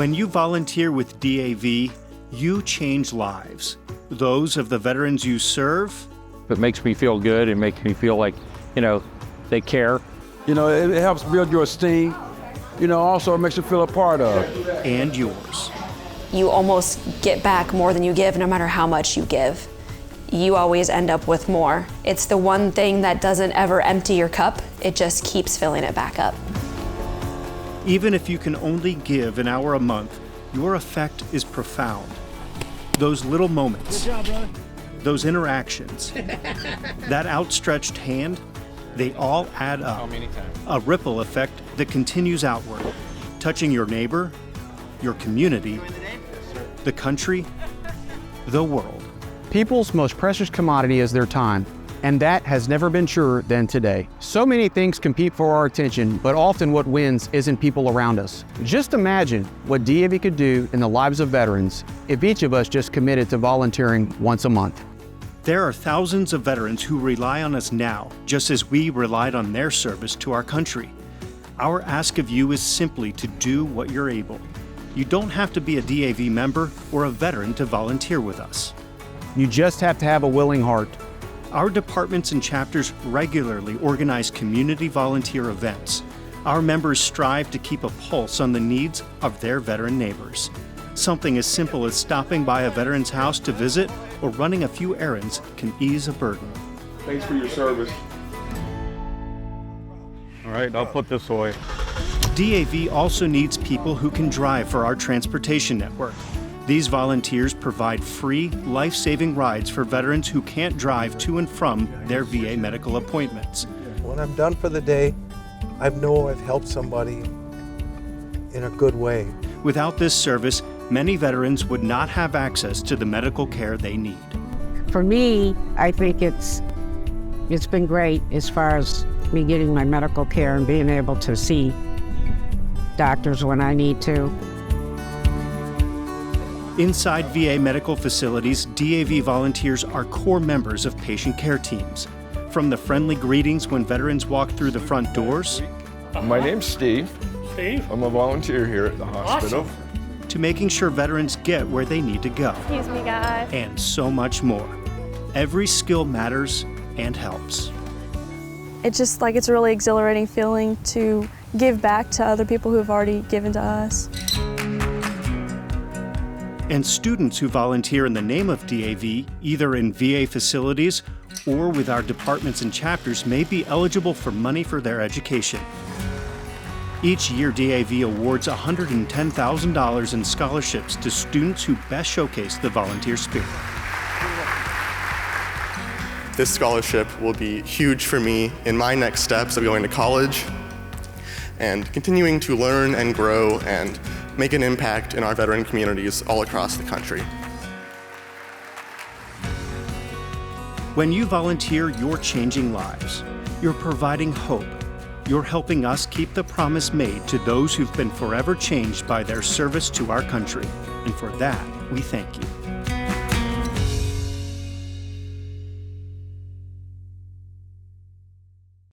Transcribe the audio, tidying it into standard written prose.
When you volunteer with DAV, you change lives. Those of the veterans you serve. It makes me feel good. It makes me feel like, they care. It helps build your esteem. Also it makes you feel a part of. And yours. You almost get back more than you give, no matter how much you give. You always end up with more. It's the one thing that doesn't ever empty your cup. It just keeps filling it back up. Even if you can only give an hour a month, your effect is profound. Those little moments, those interactions, that outstretched hand, they all add up. A ripple effect that continues outward, touching your neighbor, your community, the country, the world. People's most precious commodity is their time, and that has never been truer than today. So many things compete for our attention, but often what wins isn't people around us. Just imagine what DAV could do in the lives of veterans if each of us just committed to volunteering once a month. There are thousands of veterans who rely on us now, just as we relied on their service to our country. Our ask of you is simply to do what you're able. You don't have to be a DAV member or a veteran to volunteer with us. You just have to have a willing heart. Our departments and chapters regularly organize community volunteer events. Our members strive to keep a pulse on the needs of their veteran neighbors. Something as simple as stopping by a veteran's house to visit or running a few errands can ease a burden. Thanks for your service. All right, I'll put this away. DAV also needs people who can drive for our transportation network. These volunteers provide free, life-saving rides for veterans who can't drive to and from their VA medical appointments. When I'm done for the day, I know I've helped somebody in a good way. Without this service, many veterans would not have access to the medical care they need. For me, I think it's been great as far as me getting my medical care and being able to see doctors when I need to. Inside VA medical facilities, DAV volunteers are core members of patient care teams. From the friendly greetings when veterans walk through the front doors. My name's Steve. I'm a volunteer here at the hospital. Awesome. To making sure veterans get where they need to go. Excuse me, guys. And so much more. Every skill matters and helps. It's just like it's a really exhilarating feeling to give back to other people who have already given to us. And students who volunteer in the name of DAV, either in VA facilities or with our departments and chapters, may be eligible for money for their education. Each year, DAV awards $110,000 in scholarships to students who best showcase the volunteer spirit. This scholarship will be huge for me in my next steps of going to college and continuing to learn and grow and make an impact in our veteran communities all across the country. When you volunteer, you're changing lives. You're providing hope. You're helping us keep the promise made to those who've been forever changed by their service to our country. And for that, we thank you.